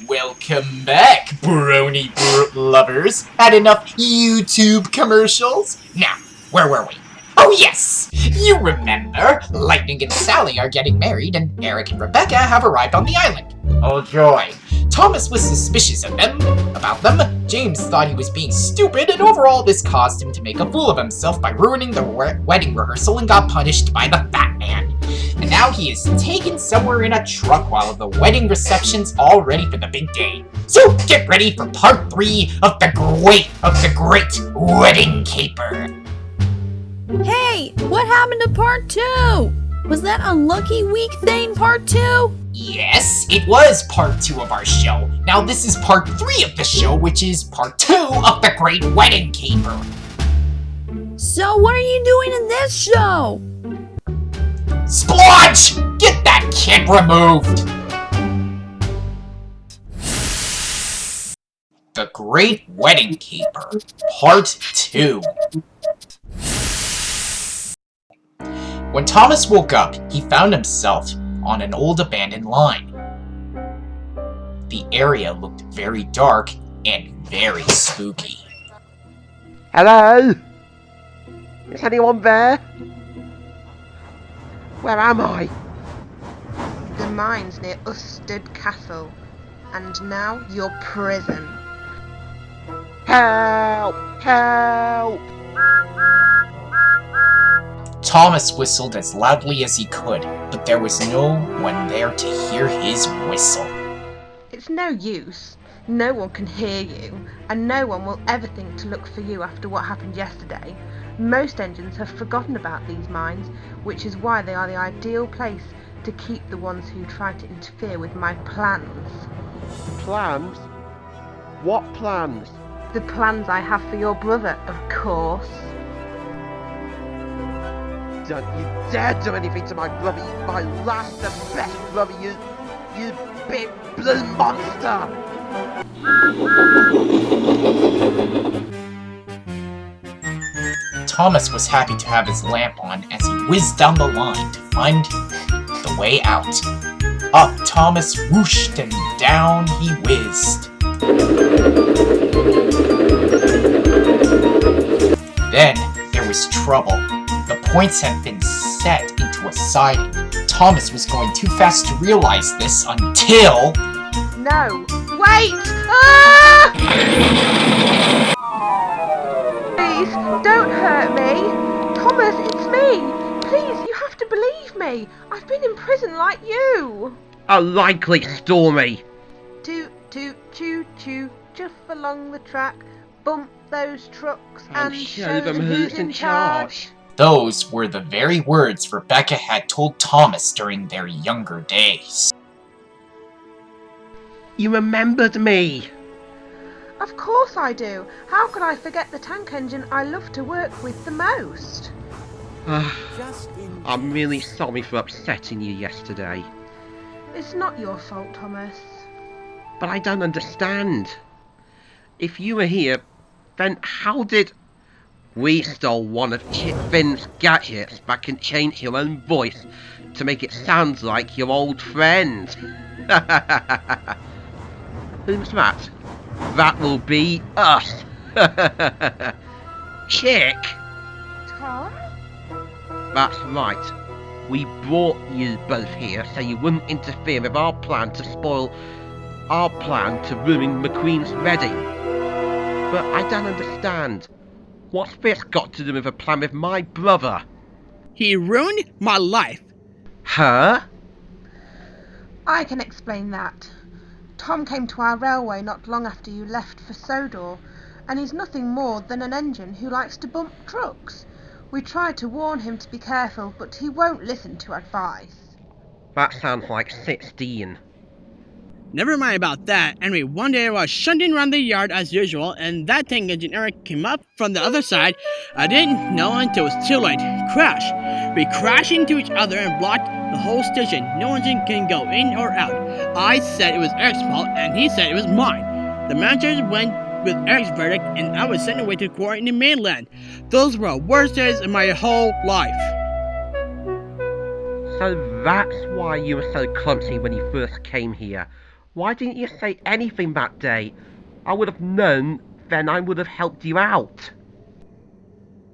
Welcome back, brony lovers. Had enough YouTube commercials? Now, where were we? Oh yes! You remember, Lightning and Sally are getting married and Eric and Rebecca have arrived on the island. Oh joy. Thomas was suspicious of about them. James thought he was being stupid, and overall this caused him to make a fool of himself by ruining the wedding rehearsal and got punished by the fat man. And now he is taken somewhere in a truck while the wedding reception's all ready for the big day. So get ready for part 3 of the great wedding caper. Hey, what happened to part 2? Was that Unlucky Week thing part 2? Yes, it was part 2 of our show. Now this is part 3 of the show, which is part 2 of the Great Wedding Caper. So what are you doing in this show? Splodge! Get that kid removed! The Great Wedding Caper, part 2. When Thomas woke up, he found himself on an old abandoned line. The area looked very dark and very spooky. Hello? Is anyone there? Where am I? The mine's near Usted Castle, and now your prison. Help! Help! Thomas whistled as loudly as he could, but there was no one there to hear his whistle. It's no use. No one can hear you, and no one will ever think to look for you after what happened yesterday. Most engines have forgotten about these mines, which is why they are the ideal place to keep the ones who try to interfere with my plans. Plans? What plans? The plans I have for your brother, of course. Don't you dare do anything to my brother, my last and best brother, you big blue monster! Thomas was happy to have his lamp on as he whizzed down the line to find the way out. Up Thomas whooshed and down he whizzed. Then there was trouble. The points had been set into a siding. Thomas was going too fast to realize this until... No! Wait! Ah! Please, don't hurt me! Thomas, it's me! Please, you have to believe me! I've been in prison like you! A likely story! Toot, toot, choo, choo, chuff along the track, bump those trucks and show them who's in charge. Those were the very words Rebecca had told Thomas during their younger days. You remembered me! Of course I do. How could I forget the tank engine I love to work with the most? I'm really sorry for upsetting you yesterday. It's not your fault, Thomas. But I don't understand. If you were here, then how did... We stole one of Chip Finn's gadgets but can change your own voice to make it sound like your old friend. Who's that? That will be us. Chick! Tom? That's right. We brought you both here so you wouldn't interfere with our plan to spoil our plan to ruin McQueen's wedding. But I don't understand. What's this got to do with a plan with my brother? He ruined my life. Huh? I can explain that. Tom came to our railway not long after you left for Sodor, and he's nothing more than an engine who likes to bump trucks. We tried to warn him to be careful, but he won't listen to advice. That sounds like 16. Never mind about that. Anyway, one day I was shunting around the yard as usual, and that tank engine Eric came up from the other side. I didn't know until it was too late. Crash! We crashed into each other and blocked the whole station. No engine can go in or out. I said it was Eric's fault, and he said it was mine. The manager went with Eric's verdict, and I was sent away to quarantine in mainland. Those were the worst days of my whole life. So that's why you were so clumsy when you first came here. Why didn't you say anything that day? I would have known, then I would have helped you out.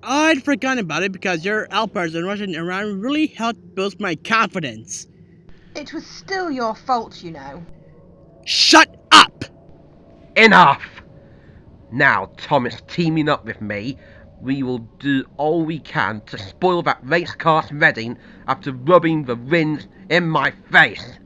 I'd forgotten about it because your outbursts and rushing around really helped boost my confidence. It was still your fault, you know. Shut up! Enough! Now Thomas teaming up with me, we will do all we can to spoil that race car's wedding after rubbing the rims in my face.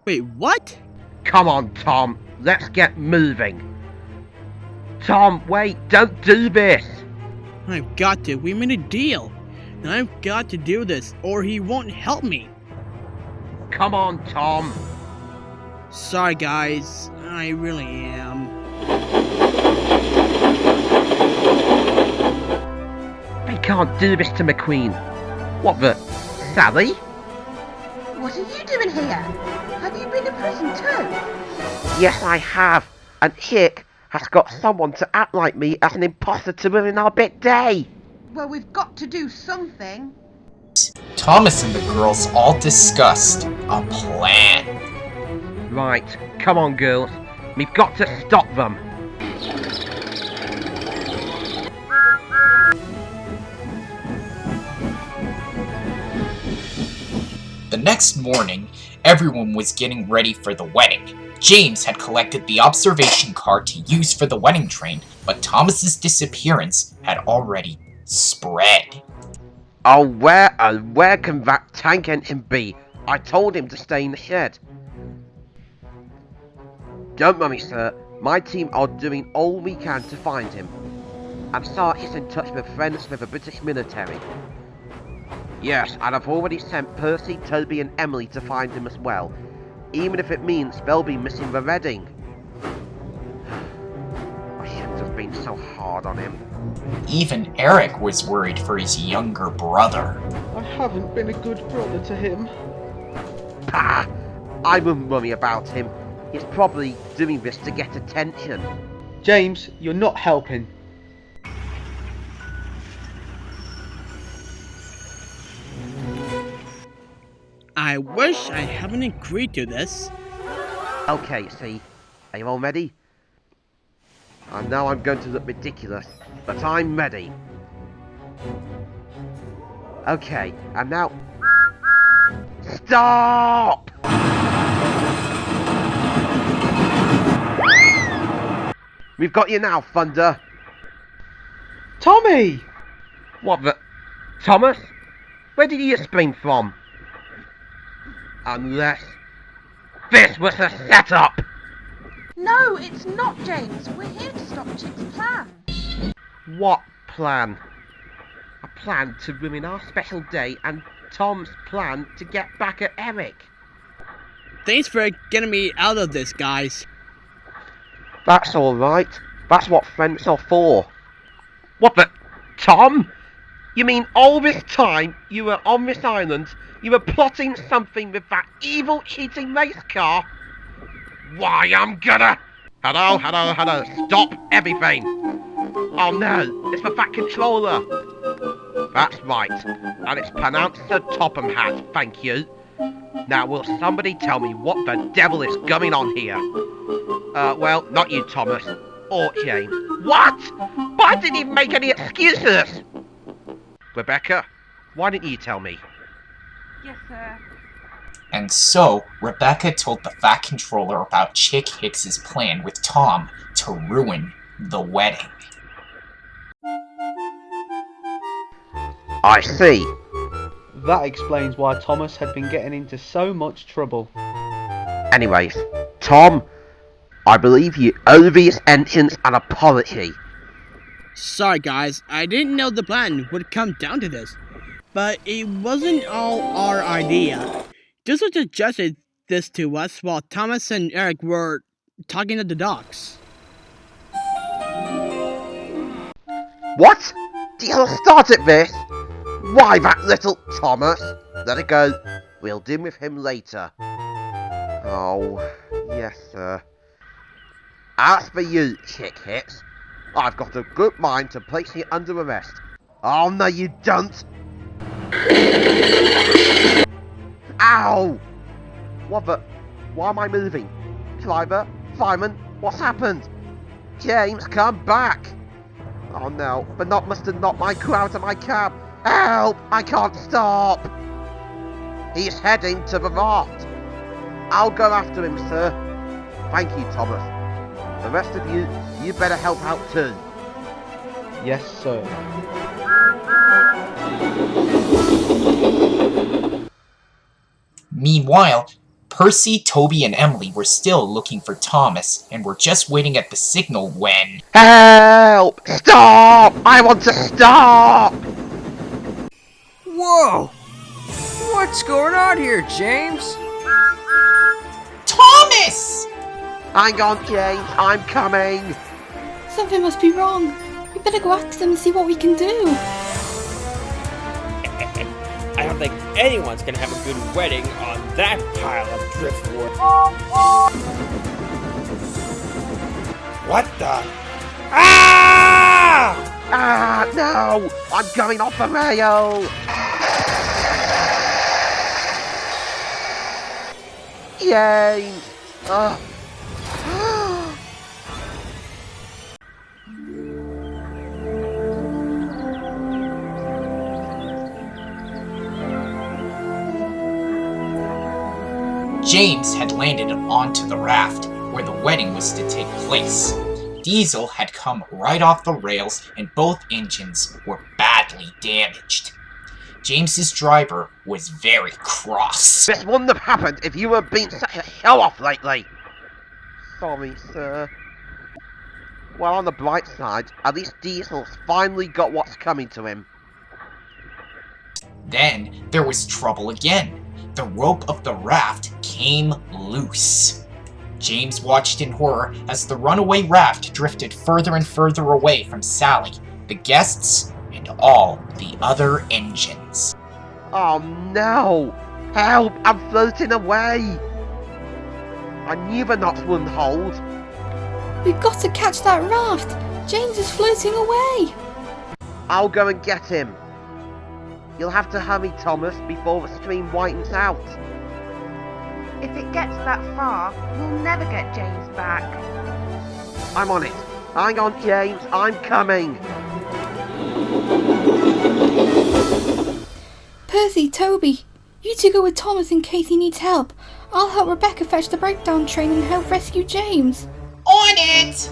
Wait, what? Come on, Tom, let's get moving. Tom, wait, don't do this. I've got to. We made a deal. And I've got to do this, or he won't help me. Come on, Tom. Sorry, guys. I really am. They can't do this to McQueen. What the? Sally? What are you doing here? Have you been in prison too? Yes, I have. And Hick has got someone to act like me as an imposter to ruin our big day. Well, we've got to do something. Thomas and the girls all discussed a plan. Right, come on, girls. We've got to stop them. The next morning, everyone was getting ready for the wedding. James had collected the observation card to use for the wedding train, but Thomas's disappearance had already spread. Oh, where can that tank engine be? I told him to stay in the shed. Don't worry, sir. My team are doing all we can to find him. And Sark is in touch with friends with the British military. Yes, and I've already sent Percy, Toby and Emily to find him as well. Even if it means they'll be missing the wedding. I shouldn't have been so hard on him. Even Eric was worried for his younger brother. I haven't been a good brother to him. Pah! I wouldn't worry about him. He's probably doing this to get attention. James, you're not helping. I wish I hadn't agreed to this. Okay, see, are you all ready? I know I'm going to look ridiculous, but I'm ready. Okay, and now... Stop! We've got you now, Thunder. Tommy! What the... Thomas? Where did you spring from? Unless... This was a setup! No, it's not, James. We're here to stop Chick's plan. What plan? A plan to ruin our special day and Tom's plan to get back at Eric. Thanks for getting me out of this, guys. That's alright. That's what friends are for. What the... Tom? You mean all this time you were on this island, you were plotting something with that evil cheating race car? Why, I'm gonna... Hello, hello, hello. Stop everything. Oh no, it's the fat controller. That's right. And it's pronounced the Topham Hat, thank you. Now, will somebody tell me what the devil is going on here? Well, not you, Thomas. Or James. What? But I didn't even make any excuses! Rebecca, why didn't you tell me? Yes, sir. And so, Rebecca told the Fat Controller about Chick Hicks's plan with Tom to ruin the wedding. I see. That explains why Thomas had been getting into so much trouble. Anyways, Tom, I believe you owe these engines an apology. Sorry, guys. I didn't know the plan would come down to this. But it wasn't all our idea. This was suggested this to us while Thomas and Eric were talking at the docks. What? You started this? Why, that little Thomas? Let it go. We'll deal with him later. Oh, yes, sir. As for you, Chick Hicks, I've got a good mind to place you under arrest. Oh, no, you don't. Ow! What the? Why am I moving? Cliver? Simon? What's happened? James, come back! Oh no, but not must have knocked my crew out of my cab. Help! I can't stop! He's heading to the raft. I'll go after him, sir. Thank you, Thomas. The rest of you, you better help out too. Yes, sir. Meanwhile, Percy, Toby, and Emily were still looking for Thomas and were just waiting at the signal when... Help! Stop! I want to stop! Whoa! What's going on here, James? Thomas! Hang on, James, I'm coming! Something must be wrong. We better go after them and see what we can do. I don't think anyone's gonna have a good wedding on that pile of driftwood. What the? Ah! Ah, no! I'm going off the rail! James! Ugh. James had landed onto the raft, where the wedding was to take place. Diesel had come right off the rails and both engines were badly damaged. James's driver was very cross. This wouldn't have happened if you were being such a show-off lately. Sorry, sir. Well, on the bright side, at least Diesel's finally got what's coming to him. Then there was trouble again. The rope of the raft came loose. James watched in horror as the runaway raft drifted further and further away from Sally, the guests, and all the other engines. Oh no! Help! I'm floating away! I knew the knots wouldn't hold. We've got to catch that raft. James is floating away. I'll go and get him. You'll have to hurry, Thomas, before the stream whitens out. If it gets that far, we'll never get James back. I'm on it. Hang on, James, I'm coming. Percy, Toby, you two go with Thomas in case he needs help. I'll help Rebecca fetch the breakdown train and help rescue James. On it!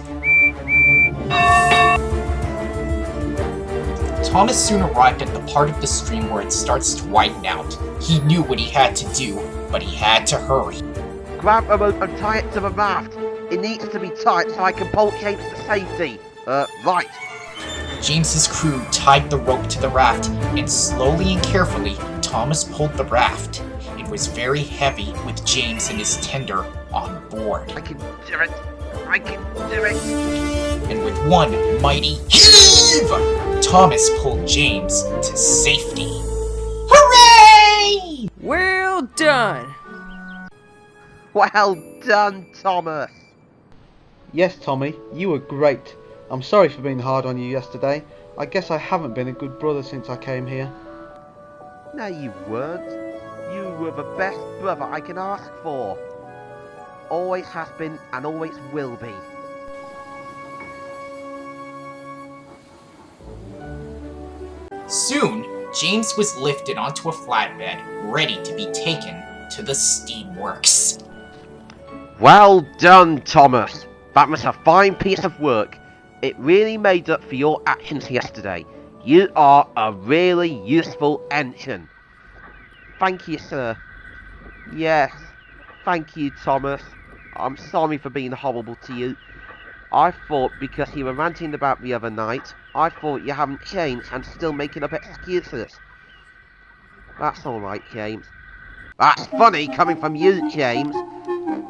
Thomas soon arrived at the part of the stream where it starts to widen out. He knew what he had to do, but he had to hurry. Grab a rope and tie it to the raft. It needs to be tight so I can pull James to safety. Right. James's crew tied the rope to the raft, and slowly and carefully, Thomas pulled the raft. It was very heavy with James and his tender on board. I can do it. I can do it. And with one mighty heave, Thomas pulled James to safety. Hooray! Well done! Well done, Thomas. Yes, Tommy, you were great. I'm sorry for being hard on you yesterday. I guess I haven't been a good brother since I came here. No, you weren't. You were the best brother I can ask for. Always has been and always will be. Soon, James was lifted onto a flatbed, ready to be taken to the steamworks. Well done, Thomas. That was a fine piece of work. It really made up for your actions yesterday. You are a really useful engine. Thank you, sir. Yes, thank you, Thomas. I'm sorry for being horrible to you. I thought because you were ranting about the other night, I thought you haven't changed and still making up excuses. That's alright, James. That's funny coming from you, James.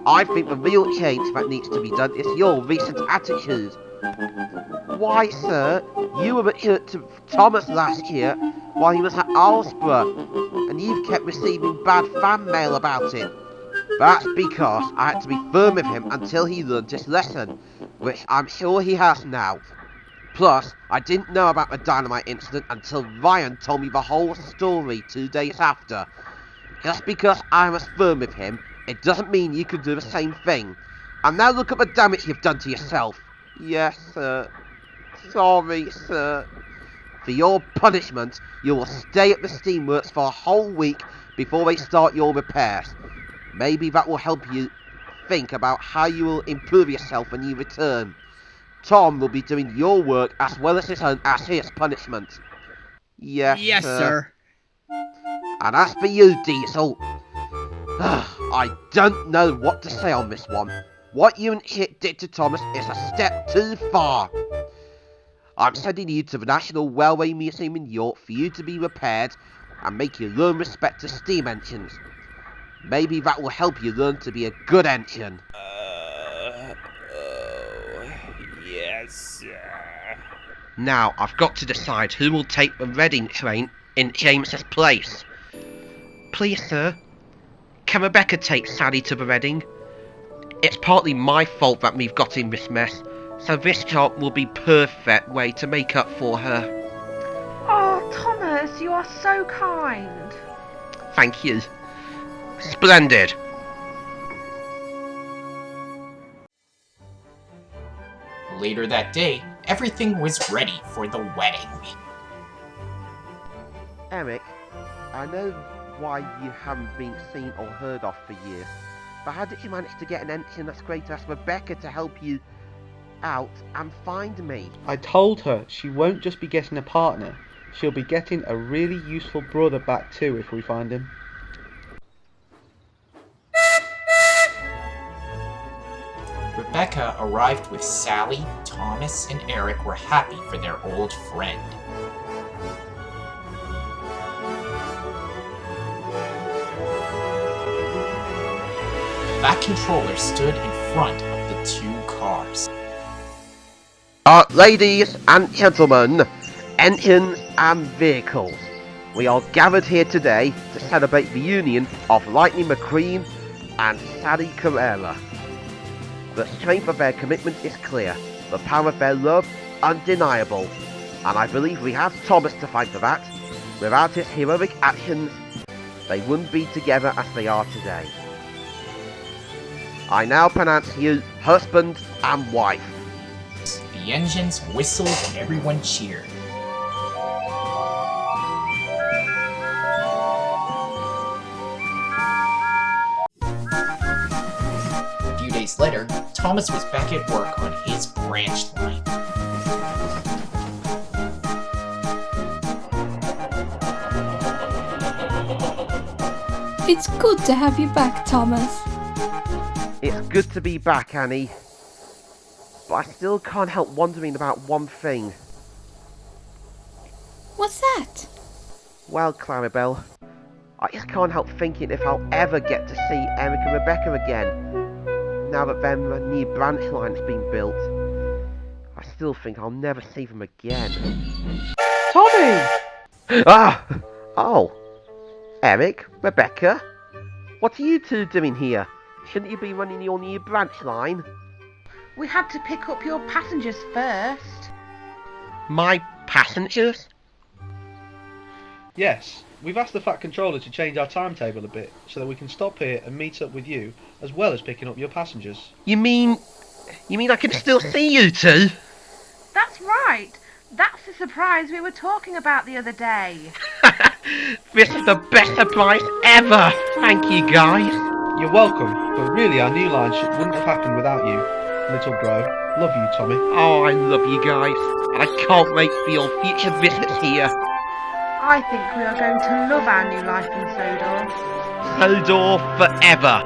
I think the real change that needs to be done is your recent attitude. Why, sir, you were at Thomas last year while he was at Alsborough, and you've kept receiving bad fan mail about it. That's because I had to be firm with him until he learned his lesson, which I'm sure he has now. Plus, I didn't know about the dynamite incident until Ryan told me the whole story 2 days after. Just because I was firm with him, it doesn't mean you can do the same thing. And now look at the damage you've done to yourself. Yes, sir. Sorry, sir. For your punishment, you will stay at the steamworks for a whole week before they start your repairs. Maybe that will help you think about how you will improve yourself when you return. Tom will be doing your work as well as his own as his punishment. Yes, sir. And as for you, Diesel, I don't know what to say on this one. What you and Hit did to Thomas is a step too far. I'm sending you to the National Railway Museum in York for you to be repaired and make you learn respect to steam engines. Maybe that will help you learn to be a good engine. Yes, sir. Now, I've got to decide who will take the Reading train in James's place. Please, sir, can Rebecca take Sally to the Reading? It's partly my fault that we've got in this mess, so this job will be perfect way to make up for her. Oh, Thomas, you are so kind. Thank you. Splendid. Later that day, everything was ready for the wedding. Eric, I know why you haven't been seen or heard of for years, but how did you manage to get an engine that's great as Rebecca to help you out and find me? I told her she won't just be getting a partner, she'll be getting a really useful brother back too if we find him. Rebecca arrived with Sally, Thomas, and Eric were happy for their old friend. That controller stood in front of the two cars. Ladies and gentlemen, engines and vehicles, we are gathered here today to celebrate the union of Lightning McQueen and Sally Carrera. The strength of their commitment is clear, the power of their love undeniable, and I believe we have Thomas to thank for that. Without his heroic actions, they wouldn't be together as they are today. I now pronounce you husband and wife. The engines whistled and everyone cheered. A few days later, Thomas was back at work on his branch line. It's good to have you back, Thomas. It's good to be back, Annie. But I still can't help wondering about one thing. What's that? Well, Clarabelle, I just can't help thinking if I'll ever get to see Eric and Rebecca again. Now that their new branch line's been built, I still think I'll never see them again. Tommy! Oh. Eric, Rebecca, what are you two doing here? Shouldn't you be running your new branch line? We had to pick up your passengers first. My passengers? Yes, we've asked the Fat Controller to change our timetable a bit so that we can stop here and meet up with you as well as picking up your passengers. You mean I can still see you two? That's right. That's the surprise we were talking about the other day. This is the best surprise ever! Thank you, guys. You're welcome, but really our new line wouldn't have happened without you, little bro. Love you, Tommy. Oh, I love you guys, and I can't wait for your future visits here. I think we are going to love our new life in Sodor. Sodor forever.